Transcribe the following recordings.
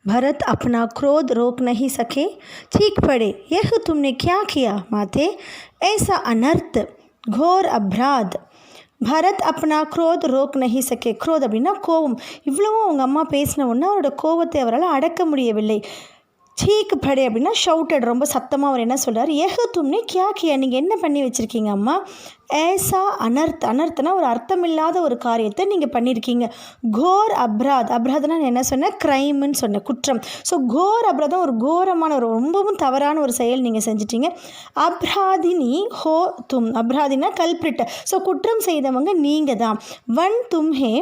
भरत अपना क्रोध रोक नहीं सके, चीख पड़े, यह तुमने क्या किया माते, ऐसा अनर्थ घोर अपराध. பரத் அப்னா குரோத் ரோக் நஹி சக்கே. குரோத் அப்படின்னா கோபம். இவ்வளவும் அவங்க அம்மா பேசின உடனே அவரோட கோபத்தை அவரால் அடக்க முடியவில்லை. சீக் படே அப்படின்னா ஷவுட்டட், ரொம்ப சத்தமாக அவர் என்ன சொல்கிறார், ஏஹ தும்னே கியா கியா, நீங்கள் என்ன பண்ணி வச்சுருக்கீங்க அம்மா, ஏசா அனர்த், அனர்த்தனா ஒரு அர்த்தமில்லாத ஒரு காரியத்தை நீங்கள் பண்ணியிருக்கீங்க. கோர் அப்ராத், அப்ராத்னா நான் என்ன சொன்னேன், க்ரைம்னு சொன்னேன், குற்றம். ஸோ கோர் அப்ராதம் ஒரு கோரமான ஒரு ரொம்பவும் தவறான ஒரு செயல் நீங்கள் செஞ்சிட்டீங்க. அப்ராதினி ஹோ தும், அப்ராதினா கல்பிரிட்ட, ஸோ குற்றம் செய்தவங்க நீங்கள் தான். வன் தும்ஹே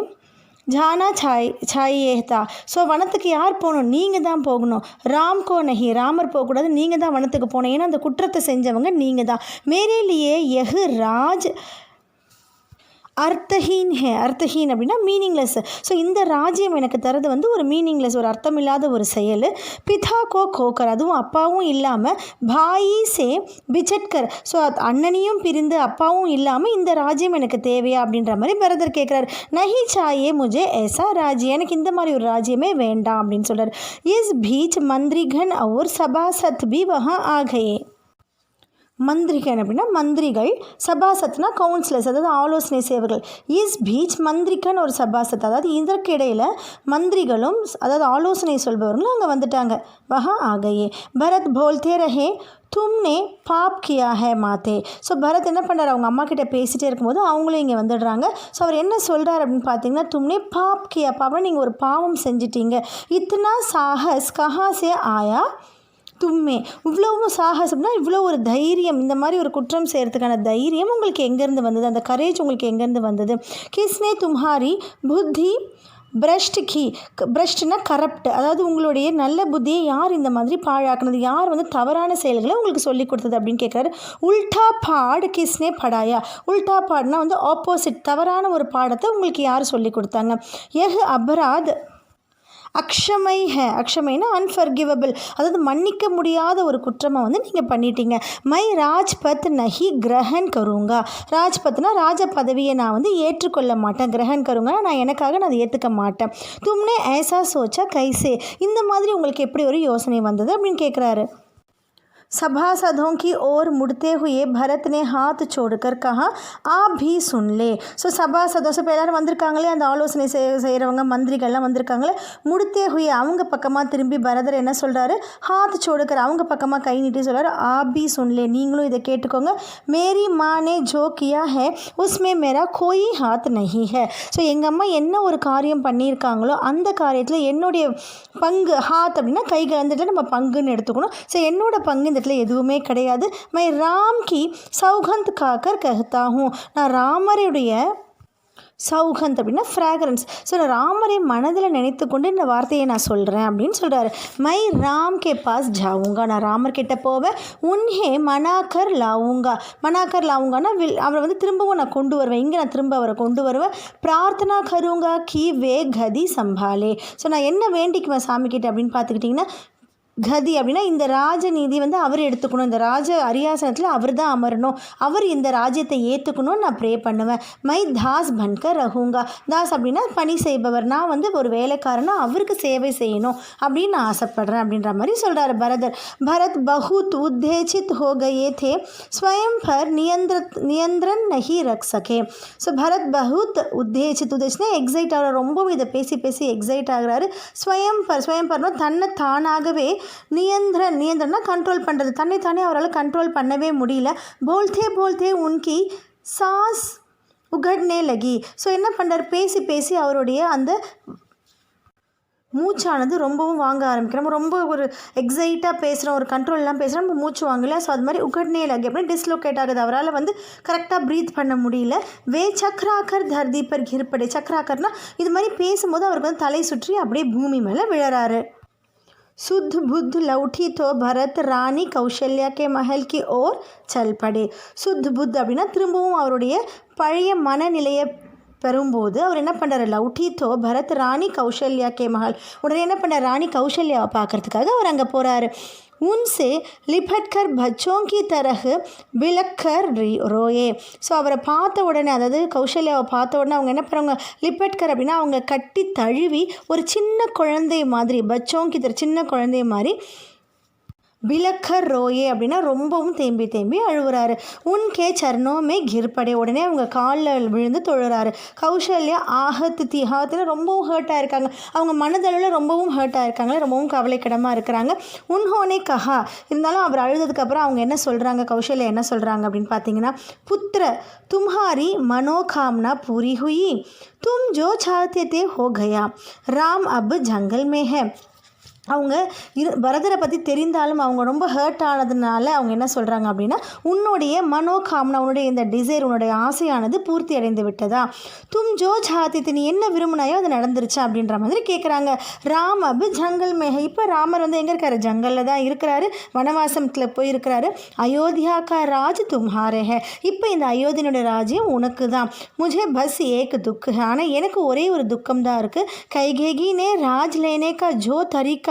ஜானா சாயேதா, ஸோ வனத்துக்கு யார் போகணும், நீங்கள் தான் போகணும். ராம்கோ நஹி, ராமர் போகக்கூடாது, நீங்கள் தான் வனத்துக்கு போகணும், ஏன்னா அந்த குற்றத்தை செஞ்சவங்க நீங்கள் தான். மேரேலியே யஹ் ராஜ் அர்த்தஹீன் ஹே, அர்த்தஹீன் அப்படின்னா மீனிங்லெஸ். ஸோ இந்த ராஜ்யம் எனக்கு தரது வந்து ஒரு மீனிங்லெஸ், ஒரு அர்த்தமில்லாத ஒரு செயல். பிதா கோ கோக்கர், அதுவும் அப்பாவும் இல்லாமல், பாயி சே பிச்சட்கர், ஸோ அண்ணனையும் பிரிந்து அப்பாவும் இல்லாமல் இந்த ராஜ்யம் எனக்கு தேவையா அப்படின்ற மாதிரி பரதர் கேட்குறாரு. நஹி சாயே முஜே ஏசா ராஜ்யம், எனக்கு இந்த மாதிரி ஒரு ராஜ்யமே வேண்டாம் அப்படின்னு சொல்கிறார். இஸ் பீச் மந்திரிகன் और சபாசத் भी वहाँ आ गए. மந்திரிகன் அப்படின்னா மந்திரிகள், சபாசத்னா கவுன்சிலர்ஸ், அதாவது ஆலோசனை செய்வர்கள். இஸ் பீச் மந்திரிகன் ஒரு சபாசத், அதாவது இதற்கு இடையில் மந்திரிகளும் அதாவது ஆலோசனை சொல்பவர்களும் அங்கே வந்துட்டாங்க. வஹா ஆகையே பரத் போல்தே ரஹே தும்னே பாப் கியா ஹே மாத்தே. ஸோ பரத் என்ன பண்ணுறாரு, அவங்க அம்மா கிட்டே பேசிகிட்டே இருக்கும்போது அவங்களும் இங்கே வந்துடுறாங்க. ஸோ அவர் என்ன சொல்கிறார் அப்படின்னு பார்த்தீங்கன்னா, தும்னே பாப் கியா, பாப்னா நீங்கள் ஒரு பாவம் செஞ்சிட்டீங்க. இத்தனா சாஹஸ் கஹா சே ஆயா தும்மே, இவ்வளவு சாகசம்னா இவ்வளோ ஒரு தைரியம், இந்த மாதிரி ஒரு குற்றம் செய்கிறதுக்கான தைரியம் உங்களுக்கு எங்கேருந்து வந்தது, அந்த கரேஜ் உங்களுக்கு எங்கேருந்து வந்தது. கிஸ்னே தும்ஹாரி புத்தி பிரஷ்ட் கி, பிரஷ்ட்னா கரப்ட், அதாவது உங்களுடைய நல்ல புத்தியை யார் இந்த மாதிரி பாழாக்குனது, யார் வந்து தவறான செயல்களை உங்களுக்கு சொல்லி கொடுத்தது அப்படின்னு கேட்குறாரு. உல்டா பாட் கிஸ்னே படாயா, உல்டா பாட்னா வந்து ஆப்போசிட், தவறான ஒரு பாடத்தை உங்களுக்கு யார் சொல்லி கொடுத்தாங்க. எஹ் அபராத் அக்ஷமை ஹே, அக்ஷமைனா அன்ஃபர்கிவபிள், அதாவது மன்னிக்க முடியாத ஒரு குற்றமாக வந்து நீங்கள் பண்ணிட்டீங்க. மை ராஜ்பத் நஹி கிரஹன் கருங்கா, ராஜ்பத்னா ராஜ பதவியை நான் வந்து ஏற்றுக்கொள்ள மாட்டேன். கிரஹன் கருங்கா நான் எனக்காக நான் அதை ஏற்றுக்க மாட்டேன். தும்னே ஏசா சோச்சா கைசே, இந்த மாதிரி உங்களுக்கு எப்படி ஒரு யோசனை வந்தது அப்படின்னு கேட்குறாரு. सभासदों की ओर मुड़ते हुए भरत ने हाथ छोड़कर कहा, आप भी सुन ले. ஸோ சபாசதோ, ஸோ இப்போ எல்லோரும் வந்திருக்காங்களே, அந்த ஆலோசனை செய்கிறவங்க மந்திரிகள்லாம் வந்திருக்காங்களே, முடுத்தே ஹுயே அவங்க பக்கமாக திரும்பி பரதர் என்ன சொல்கிறாரு, ஹாத் சோடுக்கர் அவங்க பக்கமாக கை நீட்டி சொல்கிறார், ஆப் பி சுன்லே, நீங்களும் இதை கேட்டுக்கோங்க. மேரி மானே ஜோ கியா ஹே உஸ்மே மேரா கோயி ஹாத் நஹி ஹே. ஸோ எங்கள் அம்மா என்ன ஒரு காரியம் பண்ணியிருக்காங்களோ அந்த காரியத்தில் என்னுடைய பங்கு, ஹாத் அப்படின்னா கைகள், அந்த இடத்துல நம்ம பங்குன்னு எடுத்துக்கணும். ஸோ என்னோட பங்கு இந்த எதுவுமே கிடையாது. My Ram Ki சௌகந்த் cocker கஹ்தா who, நான் ராமருடைய சௌகந்த் அப்படின்னா ஃப்ராக்ரன்ஸ், ஸோ நான் ராமரை மனதில் நினைத்து கொண்டு இந்த வார்த்தையை நான் சொல்கிறேன் அப்படின்னு சொல்கிறாரு. மை ராம் கே பாஸ் ஜாவுங்கா, நான் ராமர் கிட்ட போவேன். உன்ஹே மனாக்கர் லாவுங்கா, மனாக்கர் லாவுங்கானா அவரை வந்து திரும்பவும் நான் கொண்டு வருவேன், இங்கே நான் திரும்ப அவரை கொண்டு வருவேன். பிரார்த்தனா கருங்கா கி வே கதி சம்பாலே, ஸோ நான் என்ன வேண்டிக்குவேன் சாமி கிட்ட அப்படின்னு பார்த்துக்கிட்டிங்கன்னா, கதி அப்படின்னா இந்த ராஜநீதி வந்து அவர் எடுத்துக்கணும், இந்த ராஜ அரியாசனத்தில் அவர் தான் அமரணும், அவர் இந்த ராஜ்யத்தை ஏற்றுக்கணும்னு நான் ப்ரே பண்ணுவேன். மை தாஸ் பன்கர் ரஹூங்கா, தாஸ் அப்படின்னா பணி செய்பவர், நான் வந்து ஒரு வேலைக்காரனா அவருக்கு சேவை செய்யணும் அப்படின்னு நான் ஆசைப்படுறேன் அப்படின்ற மாதிரி சொல்கிறார் பரதர். பரத் பகுத் உத்தேஜித் ஹோ கயே தே ஸ்வயம் பர் நியந்திரன் நஹி ரக் சகே. ஸோ பரத் பகுத் உத்தேஜித், உத்தேஜ்னா எக்ஸைட் ஆகிறார், ரொம்பவும் இதை பேசி பேசி எக்ஸைட் ஆகிறாரு. ஸ்வயம் பர்னா தன்னை தானாகவே, நியந்திரன்னா கண்ட்ரோல் பண்ணுறது, தன்னைத்தானே அவரால் கண்ட்ரோல் பண்ணவே முடியல. போல்தே போல்தே உன்கி சாஸ் உகட்னே லகி, ஸோ என்ன பண்ணுறார், பேசி பேசி அவருடைய அந்த மூச்சானது ரொம்பவும் வாங்க ஆரம்பிக்கிறோம். ரொம்ப ஒரு எக்ஸைட்டாக பேசுகிறோம், ஒரு கண்ட்ரோல்லாம் பேசுகிறோம், நம்ம மூச்சு வாங்கல. ஸோ அது மாதிரி உகட்னே லகி அப்படின்னு டிஸ்லோகேட் ஆகுது, அவரால் வந்து கரெக்டாக ப்ரீத் பண்ண முடியல. வே சக்ராக்கர் தர்தி பர் கிருப்படே, சக்ராக்கர்னால் இது மாதிரி பேசும்போது அவருக்கு வந்து தலை சுற்றி அப்படியே பூமி மேலே விழறாரு. शुद्ध बुद्ध लौटी तो भरत रानी कौशल्या के महल की ओर चल पड़े. शुद्ध बुद्ध அப்படின்னா திரும்பவும் அவருடைய பழைய மனநிலையை பெறும்போது அவர் என்ன பண்ணுறாரு, லவுட்டி தோ பரத் ராணி கௌசல்யா கே மஹல், உடனே என்ன பண்ணார், ராணி கௌசல்யாவை பார்க்குறதுக்காக அவர் அங்கே போகிறாரு. उनसे लिपटकर बच्चों की तरह बिलकर रोए. ஸோ அவரை பார்த்த உடனே, அதாவது கௌசல்யாவை பார்த்த உடனே அவங்க என்ன பண்ணுறாங்க, லிப்பட்கர் அப்படின்னா அவங்க கட்டி தழுவி ஒரு சின்ன குழந்தை மாதிரி, பச்சோங்கி சின்ன குழந்தை மாதிரி, பிலக்கர் ரோயே அப்படின்னா ரொம்பவும் தேம்பி தேம்பி அழுகுறாரு. உன்கே சரணோமே கிர்படே, உடனே அவங்க காலில் விழுந்து தொழுறாரு. கௌசல்யா ஆஹத்து திஹாத்தில் ரொம்பவும் ஹர்ட் ஆயிருக்காங்க, அவங்க மனதளவில் ரொம்பவும் ஹர்ட் ஆயிருக்காங்க, ரொம்பவும் கவலைக்கிடமாக இருக்கிறாங்க. உன்ஹோனே கஹா, இருந்தாலும் அவர் அழுதுக்கப்புறம் அவங்க என்ன சொல்கிறாங்க, கௌசல்யா என்ன சொல்கிறாங்க அப்படின்னு பார்த்தீங்கன்னா, புத்திர தும்ஹாரி மனோகாமனா பூரி ஹுயி, தும் ஜோ சாஹ்தே தே ஹோ கயா, ராம் அப் ஜங்கல் மே ஹை. அவங்க பரதரை பற்றி தெரிந்தாலும் அவங்க ரொம்ப ஹர்ட் ஆனதுனால அவங்க என்ன சொல்கிறாங்க அப்படின்னா, உன்னுடைய மனோகாமனா, உன்னுடைய இந்த டிசைர், உன்னுடைய ஆசையானது பூர்த்தி அடைந்து விட்டதா, தும் ஜோ சாத்தித்து, நீ என்ன விரும்பினாயோ அது நடந்துருச்சா அப்படின்ற மாதிரி கேட்குறாங்க. ராம் அபு ஜங்கல் மேக, இப்போ ராமர் வந்து எங்கே இருக்காரு, ஜங்கலில் தான் இருக்கிறாரு, வனவாசத்தில் போயிருக்கிறாரு. அயோத்தியா கா ராஜ் தும்ஹாரே ஹே, இப்போ இந்த அயோத்தியனுடைய ராஜ்யம் உனக்கு தான். முझे பஸ் ஏக் துக் ஹே, ஆனால் எனக்கு ஒரே ஒரு துக்கம் தான் இருக்குது. கைகேகி நே ராஜ் லேனே கா ஜோ தரீக்கா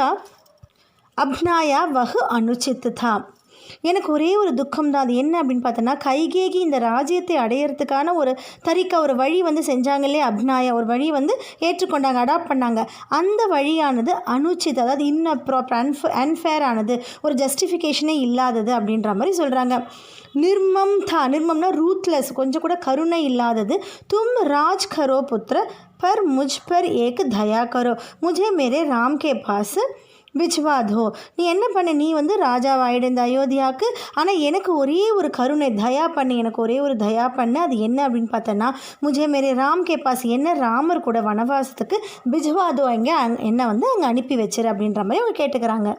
அப்னாயா வஹு அனுச்சித் தா, எனக்கு ஒரே ஒரு துக்கம் தான். அது என்ன அப்படின்னு பார்த்தோன்னா, கைகேகி இந்த ராஜ்யத்தை அடையிறதுக்கான ஒரு தரிக்கா, ஒரு வழி வந்து செஞ்சாங்களே, அப்னாயா ஒரு வழி வந்து ஏற்றுக்கொண்டாங்க, அடாப்ட் பண்ணாங்க. அந்த வழியானது அனுச்சித், அதாவது இன்னப்ராப்பர், அன்ஃபேர் ஆனது, ஒரு ஜஸ்டிஃபிகேஷனே இல்லாதது அப்படின்ற மாதிரி சொல்கிறாங்க. நிர்மம் தா, நிர்மம்னா ரூத்லெஸ், கொஞ்சம் கூட கருணை இல்லாதது. தும் ராஜ் கரோ புத்திர பர் முஜ் பர் ஏக் தயா கரோ, முझे मेरे राम के पास பிஜ்வாதோ, நீ என்ன பண்ண, நீ வந்து ராஜாவாயிடு இந்த அயோத்தியாவுக்கு, ஆனால் எனக்கு ஒரே ஒரு கருணை, தயா பண்ணு, எனக்கு ஒரே ஒரு தயா பண்ணு. அது என்ன அப்படின்னு பார்த்தோன்னா, முझे मेरे ராம் கே பாஸ், என்ன ராமர் கூட வனவாசத்துக்கு பிஜ்வாதோ, இங்கே என்ன வந்து அங்கே அனுப்பி வச்சிரு அப்படின்ற மாதிரி அவங்க கேட்டுக்கிறாங்க.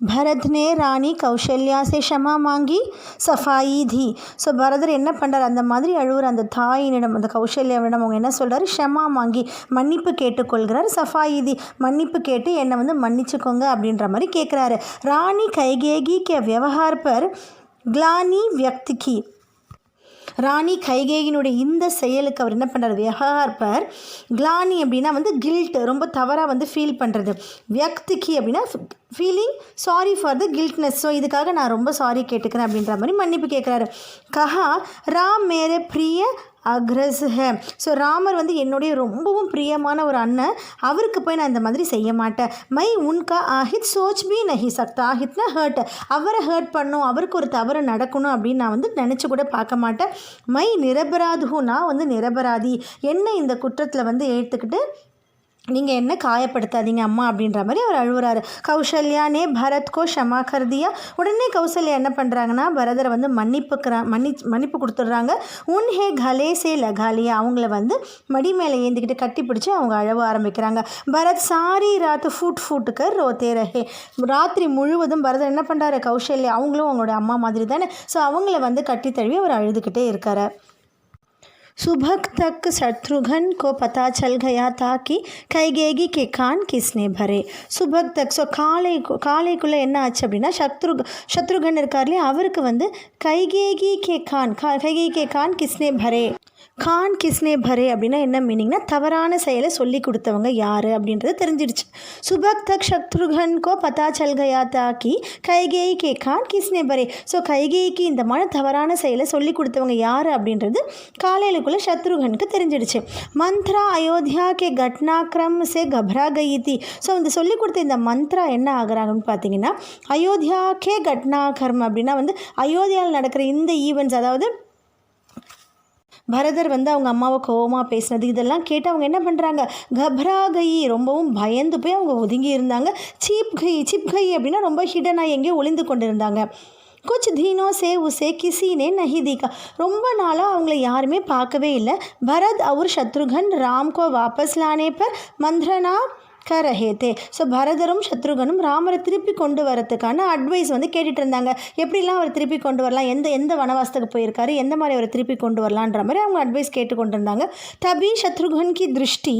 भरत ने रानी कौशल्या से क्षमा मांगी, सफाई दी. ஸோ பரதர் என்ன பண்ணுறாரு, அந்த மாதிரி அழுவுற அந்த தாயினிடம், அந்த கௌசல்யாவிடம் அவங்க என்ன சொல்கிறாரு, க்ஷமா மாங்கி, மன்னிப்பு கேட்டுக்கொள்கிறார். சஃபாயி தி, மன்னிப்பு கேட்டு என்னை வந்து மன்னிச்சுக்கோங்க அப்படின்ற மாதிரி கேட்குறாரு. ராணி கைகேகி கே விவகார் பர் கிளானி வியக்திகி, ராணி கைகேயினுடைய இந்த செயலுக்கு அவர் என்ன பண்ணுறாரு, விவகார் பர் கிளானி அப்படின்னா வந்து கில்ட், ரொம்ப தவறாக வந்து ஃபீல் பண்ணுறது. வியக்திகி அப்படின்னா feeling sorry for the guiltiness, so இதுக்காக நான் ரொம்ப சாரி கேட்டுக்கிறேன் அப்படின்ற மாதிரி மன்னிப்பு கேட்குறாரு. கஹா ராம் மேரே பிரிய அக்ரஸ் ஹே, ஸோ ராமர் வந்து என்னுடைய ரொம்பவும் பிரியமான ஒரு அண்ணன், அவருக்கு போய் நான் இந்த மாதிரி செய்ய மாட்டேன். மை உன்கா ஆஹித் சோச் பி நஹி சக்தா, ஆஹித்னா ஹர்ட், அவரை ஹர்ட் பண்ணும், அவருக்கு ஒரு தவறு நடக்கணும் அப்படின்னு நான் வந்து நினச்சி கூட பார்க்க மாட்டேன். மை நிரபராது, நான் வந்து நிரபராதி, என்ன இந்த குற்றத்தில் வந்து ஏற்றுக்கிட்டு நீங்கள் என்ன காயப்படுத்தாதீங்க அம்மா அப்படின்ற மாதிரி அவர் அழுவுறாரு. கௌசல்யானே பரத்கோ ஷமா கர்தியா, உடனே கௌசல்யா என்ன பண்ணுறாங்கன்னா, பரதரை வந்து மன்னிப்பு கொடுத்துட்றாங்க. உன்ஹே கலே சே லகாலியா, அவங்கள வந்து மடி மேலே ஏந்திக்கிட்டு கட்டி பிடிச்சி அவங்க அழவ ஆரம்பிக்கிறாங்க. பரத் சாரி ராத்து ஃபூட்டுக்கர் ரோத்தே ரஹே, ராத்திரி முழுவதும் பரதர் என்ன பண்ணுறாரு, கௌசல்யா அவங்களும் அவங்களோட அம்மா மாதிரி தானே, ஸோ அவங்கள வந்து கட்டி தழுவி அவர் அழுதுகிட்டே இருக்காரு. सुबह तक शत्रुघ्न को पता चल गया था कि கைகேகி के कान किसने भरे. சுபக் தக், ஸோ காலைக்குள்ளே என்ன ஆச்சு அப்படின்னா, சத்ருகன் இருக்கார் இல்லையா, அவருக்கு வந்து கைகேகி கே கான் கிஸ்னே பரே, கான் கிஸ்னே பரே அப்படின்னா என்ன மீனிங்னா, தவறான செயலை சொல்லி கொடுத்தவங்க யார் அப்படின்றது தெரிஞ்சிடுச்சு. சுபக் தக் சத்ருகன் கோ பதா சல் கயா தா கி கைகேயி கே கான் கிஸ்னே பரே, ஸோ கைகேயிக்கு இந்த மாதிரி தவறான செயலை சொல்லி கொடுத்தவங்க யார் அப்படின்றது காலையிலுக்குள்ளே சத்ருகனுக்கு தெரிஞ்சிடுச்சு. மந்த்ரா அயோத்தியா கே கட்னாக்ரம் சே கபரா கயி தி, ஸோ இந்த சொல்லி கொடுத்த இந்த மந்த்ரா என்ன ஆகுறாங்கன்னு பார்த்தீங்கன்னா, அயோத்தியா கே கட்னாகர்ம் அப்படின்னா வந்து அயோத்தியாவில் நடக்கிற இந்த ஈவெண்ட்ஸ், அதாவது பரதர் வந்து அவங்க அம்மாவை கோவமாக பேசினது, இதெல்லாம் கேட்டு அவங்க என்ன பண்ணுறாங்க, கபராகி, ரொம்பவும் பயந்து போய் அவங்க ஒதுங்கி இருந்தாங்க. சீப் கை அப்படின்னா ரொம்ப ஹிடனாக எங்கேயோ ஒளிந்து கொண்டு இருந்தாங்க. குச் தீனோ சே உசே கிசினே நஹி தீகா, ரொம்ப நாளாக அவங்கள யாருமே பார்க்கவே இல்லை. பரத் அவர் சத்ருகன் ராம்கோ வாபஸ் லானே பர் மந்த்ரனா கரஹேத்தே, ஸோ பரதரும் சத்ருகனும் ராமரை திருப்பி கொண்டு வரத்துக்கான அட்வைஸ் வந்து கேட்டுட்டு இருந்தாங்க. எப்படிலாம் அவர் திருப்பி கொண்டு வரலாம், எந்த வனவாசத்துக்கு போயிருக்காரு, எந்த மாதிரி அவரை திருப்பி கொண்டு வரலான்ற மாதிரி அவங்க அட்வைஸ் கேட்டு கொண்டு இருந்தாங்க. தபி சத்ருகன் கி திருஷ்டி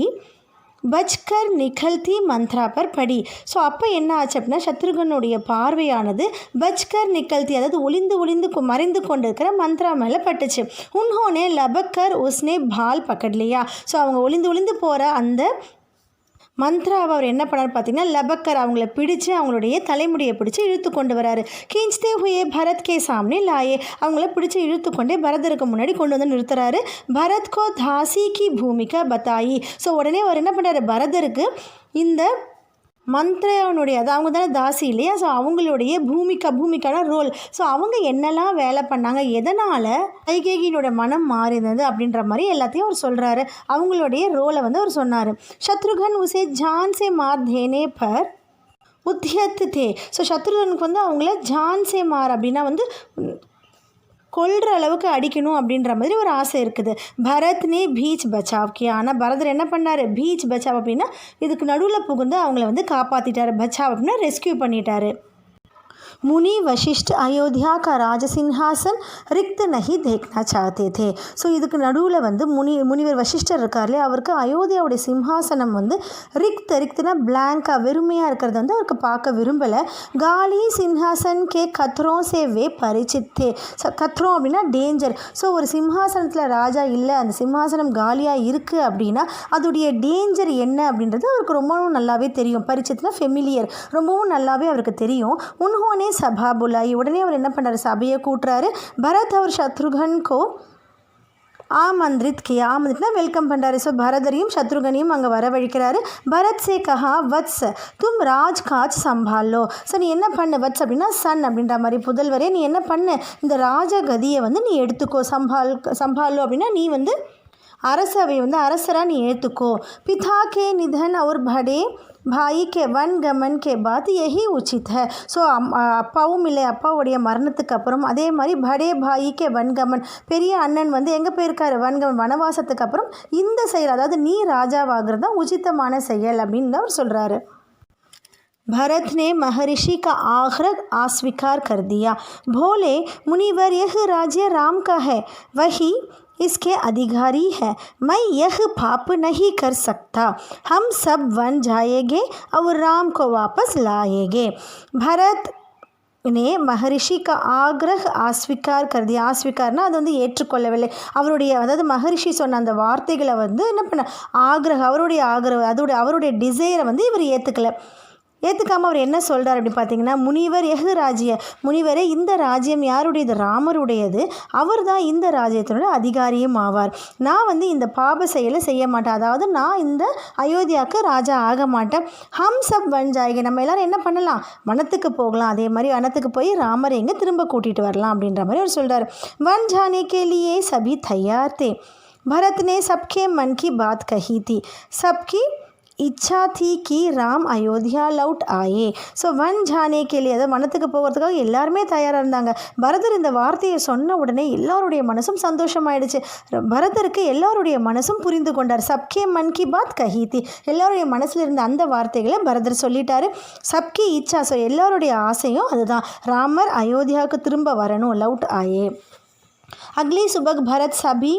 பச்கர் நிகழ்த்தி மந்த்ரா பர் படி, ஸோ அப்போ என்ன ஆச்சு அப்படின்னா, சத்ருகனுடைய பார்வையானது பச்கர் நிகழ்த்தி, அதாவது ஒளிந்து மறைந்து கொண்டு இருக்கிற மந்த்ரா மேலே பட்டுச்சு. உன்ஹோனே லபக்கர் உஸ்னே பால் பக்கட்லியா, ஸோ அவங்க ஒளிந்து போகிற அந்த மந்த்ராவை அவர் என்ன பண்ணார் பார்த்தீங்கன்னா லபக்கர் அவங்கள பிடிச்சு அவங்களுடைய தலைமுடியை பிடிச்சி இழுத்து கொண்டு வராரு. கீஞ்ச்தே ஹுயே பரத் கே சாம்னே லாயே, அவங்கள பிடிச்சி இழுத்து கொண்டே பரதருக்கு முன்னாடி கொண்டு வந்து நிறுத்துறாரு. பரத் கோ தாசி கி பூமிகா பத்தாயி. ஸோ உடனே அவர் என்ன பண்ணுறாரு, பரதருக்கு இந்த மந்த்ராவனுடைய அது அவங்க தானே தாசி இல்லையா, ஸோ அவங்களுடைய பூமிக்கான ரோல், ஸோ அவங்க என்னெல்லாம் வேலை பண்ணாங்க, எதனால் கைகேயினோட மனம் மாறினது அப்படின்ற மாதிரி எல்லாத்தையும் அவர் சொல்கிறாரு. அவங்களுடைய ரோலை வந்து அவர் சொன்னார். சத்ருகன் உசே ஜான் சே மார் தேனே பர் உத்யத் தே. ஸோ சத்ருகனுக்கு வந்து அவங்கள ஜான் சே மார் அப்படின்னா வந்து கொல்ற அளவுக்கு அடிக்கணும் அப்படின்ற மாதிரி ஒரு ஆசை இருக்குது. பரத்னே பீச் பச்சாவ் கியா. ஆனால் பரதர் என்ன பண்ணார், பீச் பச்சாவ் அப்படின்னா இதுக்கு நடுவில் புகுந்து அவங்கள வந்து காப்பாற்றிட்டார். பச்சாவ் அப்படின்னா ரெஸ்கியூ பண்ணிட்டாரு. मुनि वशिष्ठ अयोध्या का राज सिंहासन रिक्त नहीं देखना चाहते थे. ஸோ இதுக்கு நடுவில் வந்து முனிவர் வசிஷ்டர் இருக்கார் இல்லையா, அவருக்கு அயோத்தியாவுடைய சிம்ஹாசனம் வந்து ரிக்தனா பிளாங்காக வெறுமையாக இருக்கிறத வந்து அவருக்கு பார்க்க விரும்பலை. காலி சிம்ஹாசன் கே கத்ரோ சேவே பரிச்சித்தே. கத்ரோ அப்படின்னா டேஞ்சர். ஸோ ஒரு சிம்ஹாசனத்தில் ராஜா இல்லை, அந்த சிம்ஹாசனம் காலியாக இருக்குது அப்படின்னா அதோடைய டேஞ்சர் என்ன அப்படின்றது அவருக்கு ரொம்பவும் நல்லாவே தெரியும். பரிச்சித்னா ஃபெமிலியர், ரொம்பவும் நல்லாவே அவருக்கு தெரியும். உன்ஹோனே சபா புலாயி. உடனே அவர் என்ன பண்ணுறாரு, சபையை கூட்டுறாரு. பரத் அவர் சத்ருகன் கோ ஆமந்திரித் கியா. ஆமந்திரித்னா வெல்கம் பண்ணுறாரு. ஸோ பரதரையும் சத்ருகனையும் அங்கே வரவழைக்கிறாரு. பரத் சே கஹா வத்ஸ் தும் ராஜ் காஜ் சம்பாலோ. ஸோ நீ என்ன பண்ணு, வத்ஸ் அப்படின்னா சன் அப்படின்ற மாதிரி புதல்வரே, நீ என்ன பண்ணு, இந்த ராஜகதியை வந்து நீ எடுத்துக்கோ. சம்பாலோ அப்படின்னா நீ வந்து அரசவை வந்து அரசராக நீ ஏற்றுக்கோ. பிதா கே நிதன் அவர் படே பாயி கே வன்கமன் கே பாத் யஹி உச்சித் ஹை. ஸோ அப்பாவும் இல்லை, அப்பாவுடைய மரணத்துக்கு அப்புறம் அதே மாதிரி படே பாயி கே வன்கமன், பெரிய அண்ணன் வந்து எங்கே போயிருக்காரு, வன்கமன் வனவாசத்துக்கு அப்புறம் இந்த செயல், அதாவது நீ ராஜாவாகிறது தான் உச்சிதமான செயல் அப்படின்னு அவர் சொல்கிறாரு. भरत ने महर्षि का आग्रह अस्वीकार कर दिया. बोले मुनिवर यह राज्य राम का है, वही इसके अधिकारी है. मैं यह पाप नहीं कर सकता. हम सब वन जाएंगे और राम को वापस लाएंगे. भरत ने महर्षि का ஆக்ரஹ் ஆஸ்விகார் கருதி. ஆஸ்விகார்னா அது வந்து ஏற்றுக்கொள்ளவில்லை. அவருடைய அதாவது மகரிஷி சொன்ன அந்த வார்த்தைகளை வந்து என்ன பண்ண, அவருடைய டிசைரை வந்து இவர் ஏற்றுக்காமல் அவர் என்ன சொல்கிறார் அப்படின்னு பார்த்தீங்கன்னா, முனிவர் எஹு ராஜ்ய, முனிவரே இந்த ராஜ்யம் யாருடையது, ராமருடையது. அவர் தான் இந்த ராஜ்யத்தினுடைய அதிகாரியும் ஆவார். நான் வந்து இந்த பாப செயலை செய்ய மாட்டேன், அதாவது நான் இந்த அயோத்தியாவுக்கு ராஜா ஆக மாட்டேன். ஹம் சப் வன் ஜாயேங்கே, நம்ம எல்லோரும் என்ன பண்ணலாம், வனத்துக்கு போகலாம். அதே மாதிரி வனத்துக்கு போய் ராமரை எங்கே திரும்ப கூட்டிகிட்டு வரலாம் அப்படின்ற மாதிரி அவர் சொல்கிறார். वन जाने के लिए सभी तैयार थे. भरत ने सबके मन की बात कही थी. सबकी இச்சா தீ கி ராம் அயோத்தியா லவுட் ஆயே. ஸோ வன் ஜானே கேலி, அதாவது வனத்துக்கு போகிறதுக்காக எல்லாருமே தயாராக இருந்தாங்க. பரதர் இந்த வார்த்தையை சொன்ன உடனே எல்லாருடைய மனசும் சந்தோஷமாயிடுச்சு. பரதருக்கு எல்லாருடைய மனசும் புரிந்து கொண்டார். சப்கே மன் கி பாத் கஹி தி, எல்லாருடைய மனசில் இருந்த அந்த வார்த்தைகளை பரதர் சொல்லிட்டாரு. சப்கி இச்சா, ஸோ எல்லாருடைய ஆசையும் அதுதான், ராமர் அயோத்தியாவுக்கு திரும்ப வரணும், லவுட் ஆயே. अगली सुबह भरत सभी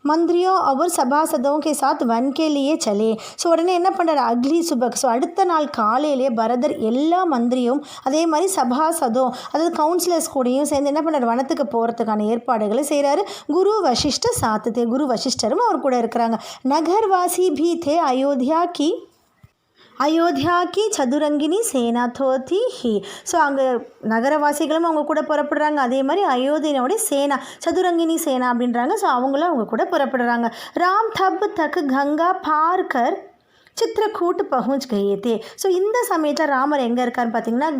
मंत्रियों और सभासदों के साथ वन के लिए चले. ஸோ உடனே என்ன பண்ணுறாரு, அக்லி சுபக், ஸோ அடுத்த நாள் காலையிலே பரதர் எல்லா மந்திரியும் அதே மாதிரி சபாசதம் அதாவது கவுன்சிலர்ஸ் கூடயும் சேர்ந்து என்ன பண்ணுறாரு, வனத்துக்கு போகிறதுக்கான ஏற்பாடுகளை செய்கிறாரு. குரு வசிஷ்ட சாத்துதே, குரு வசிஷ்டரும் அவர் கூட இருக்கிறாங்க. நகர்வாசி भी थे. அயோத்தியா கி சதுரங்கினி சேனா தோத்தி ஹி. ஸோ அங்கே நகரவாசிகளும் அவங்க கூட புறப்படுறாங்க. அதே மாதிரி அயோத்தியனுடைய சேனா சதுரங்கினி சேனா அப்படின்றாங்க. ஸோ அவங்களும் அவங்க கூட புறப்படுறாங்க. ராம் தப் தக் கங்கா பார்க்கர் சித்திரக்கூட் பहुंच गए थे. ஸோ இந்த சமயத்தில் ராமர் எங்கே இருக்காருன்னு பார்த்தீங்கன்னா,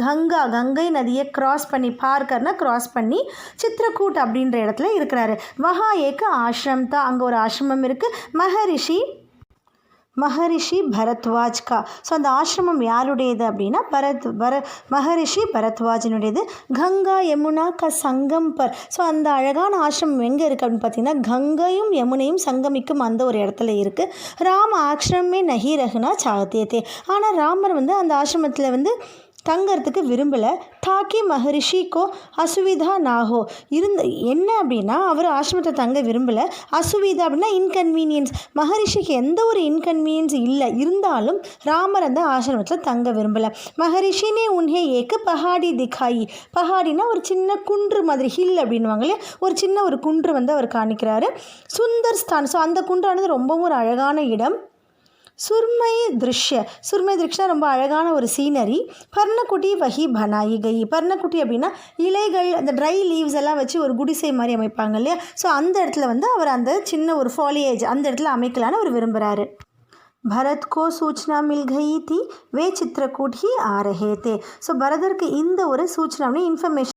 கங்கை நதியை கிராஸ் பண்ணி, பார்க்கர்னா கிராஸ் பண்ணி, சித்திரக்கூட் அப்படின்ற இடத்துல இருக்கிறாரு. வஹா ஏக்கு ஆசிரம் தான், அங்கே ஒரு ஆசிரமம் இருக்குது. மகரிஷி பரத்வாஜ் கா. ஸோ அந்த ஆசிரமம் யாருடையது அப்படின்னா மகரிஷி பரத்வாஜினுடையது. கங்கா யமுனா க சங்கம் பர். ஸோ அந்த அழகான ஆசிரமம் எங்கே இருக்குது அப்படின்னு பார்த்தீங்கன்னா, கங்கையும் யமுனையும் சங்கமிக்கும் அந்த ஒரு இடத்துல இருக்குது. ராம ஆசிரமே நஹி ரஹ்னா சாகத்தே தே. ஆனால் ராமர் வந்து அந்த ஆசிரமத்தில் வந்து தங்கிறதுக்கு விரும்பலை. தாக்கி மகரிஷிக்கோ அசுவிதா நாகோ என்ன அப்படின்னா, அவர் ஆசிரமத்தை தங்க விரும்பலை. அசுவிதா அப்படின்னா இன்கன்வீனியன்ஸ், மகரிஷிக்கு எந்த ஒரு இன்கன்வீனியன்ஸ் இல்லை, இருந்தாலும் ராமர் அந்த ஆசிரமத்தில் தங்க விரும்பலை. மகரிஷினே உன்ஹே ஏக்கு பஹாடி திகாயி. பஹாடினா ஒரு சின்ன குன்று மாதிரி, ஹில் அப்படின்வாங்களே, ஒரு சின்ன ஒரு குன்று வந்து அவர் காணிக்கிறாரு. சுந்தர் ஸ்தான், ஸோ அந்த குன்றானது ரொம்பவும் ஒரு அழகான இடம். சுர்மை திருஷ்ய, சுர்மை திருஷ்யா ரொம்ப அழகான ஒரு சீனரி. பர்ணக்குட்டி வஹி பனாயி கை, பர்ணக்குட்டி அப்படின்னா இலைகள், அந்த ட்ரை லீவ்ஸ் எல்லாம் வச்சு ஒரு குடிசை மாதிரி அமைப்பாங்க இல்லையா, ஸோ அந்த இடத்துல வந்து அவர் அந்த சின்ன ஒரு ஃபாலியேஜ் அந்த இடத்துல அமைக்கலான்னு அவர் விரும்புகிறாரு. भरत को सूचना मिल गई थी वे चित्रकूट ही आ रहे थे. ஸோ பரதருக்கு இந்த ஒரு சூச்சனா இன்ஃபர்மேஷன்